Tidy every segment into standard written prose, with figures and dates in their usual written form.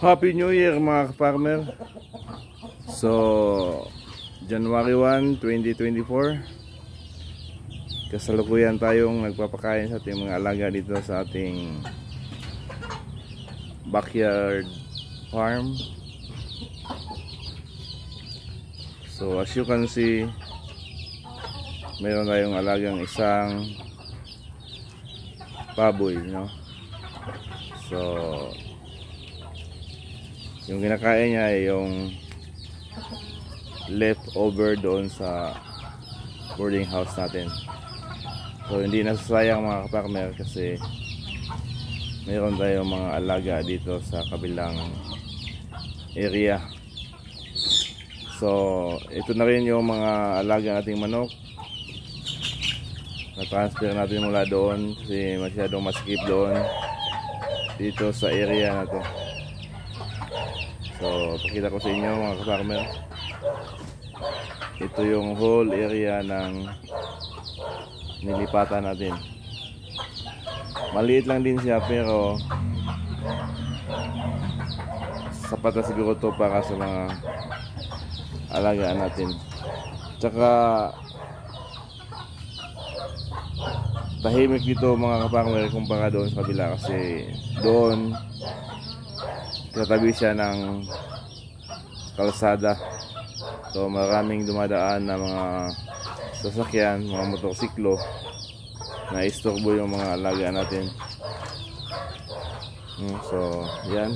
Happy New Year mga farmer. So January 1, 2024, kasalukuyan tayong nagpapakain sa ating mga alaga dito sa ating backyard farm. So as you can see, mayroon tayong alagang isang baboy, no? So yung kinakain niya ay yung leftover doon sa boarding house natin. So hindi nasasayang mga kaparmer kasi mayroon tayong mga alaga dito sa kabilang area. So ito na rin yung mga alaga nating manok na transfer natin mula doon kasi masyadong masikip doon dito sa area na to. So pakita ko sa inyo mga ka-farmer, ito yung whole area ng nilipatan natin. Maliit lang din siya pero sapat na siguro to para sa mga alagaan natin. Tsaka tahimik dito mga ka-farmer kumpara doon sa kabila kasi doon katabi siya ng kalsada. So maraming dumadaan na mga sasakyan, mga motorsiklo na istorbo yung mga alaga natin. So yan.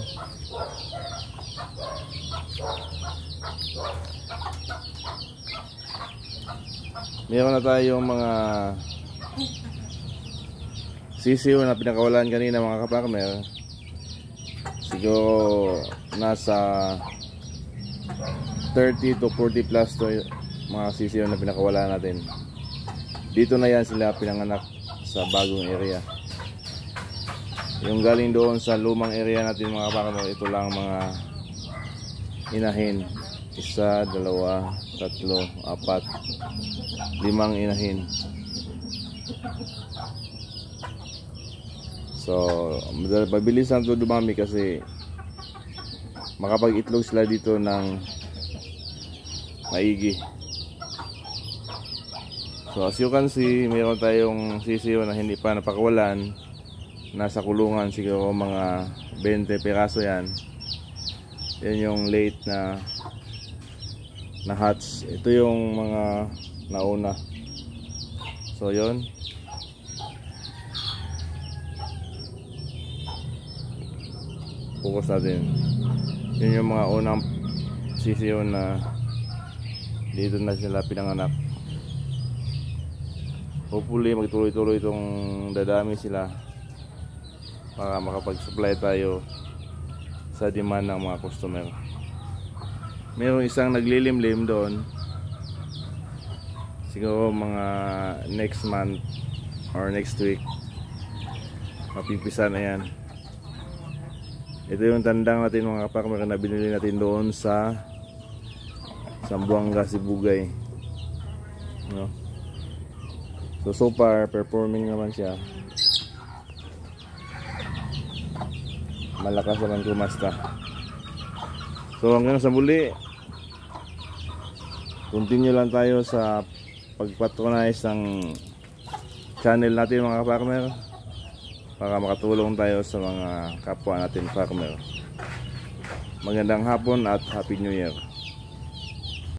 Meron na tayong mga sisiw na pinakawalan kanina mga ka-farmer. Siguro nasa 30 to 40 plus to mga sisiw na pinakawala natin. Dito na yan sila pinanganak sa bagong area. Yung galing doon sa lumang area natin mga kapakamo, ito lang mga inahin. 1, 2, 3, 4, 5 inahin. So mabilis lang ito dumami kasi makapag-itlog sila dito ng maigi. So as you can see, mayroon tayong sisiw na hindi pa napakawalan. Nasa kulungan siguro mga 20 piraso yan. Yan yung late na hatch. Ito yung mga nauna. So yun. Focus natin. Yun yung mga unang sisiw na dito na sila pinanganak. Hopefully magtuloy-tuloy itong dadami sila para makapag-supply tayo sa demand ng mga customer. Mayroong isang naglilimlim doon. Siguro mga next month or next week mapipisa na yan. Ito yung tandang natin mga kaparmer na binili natin doon sa Zamboanga, Sibugay, no? So far performing naman siya. Malakas naman kumasta. So hanggang sa muli, continue lang tayo sa pagpatronize ng channel natin mga kaparmer para makatulong tayo sa mga kapwa natin farmer. Magandang hapon at Happy New Year.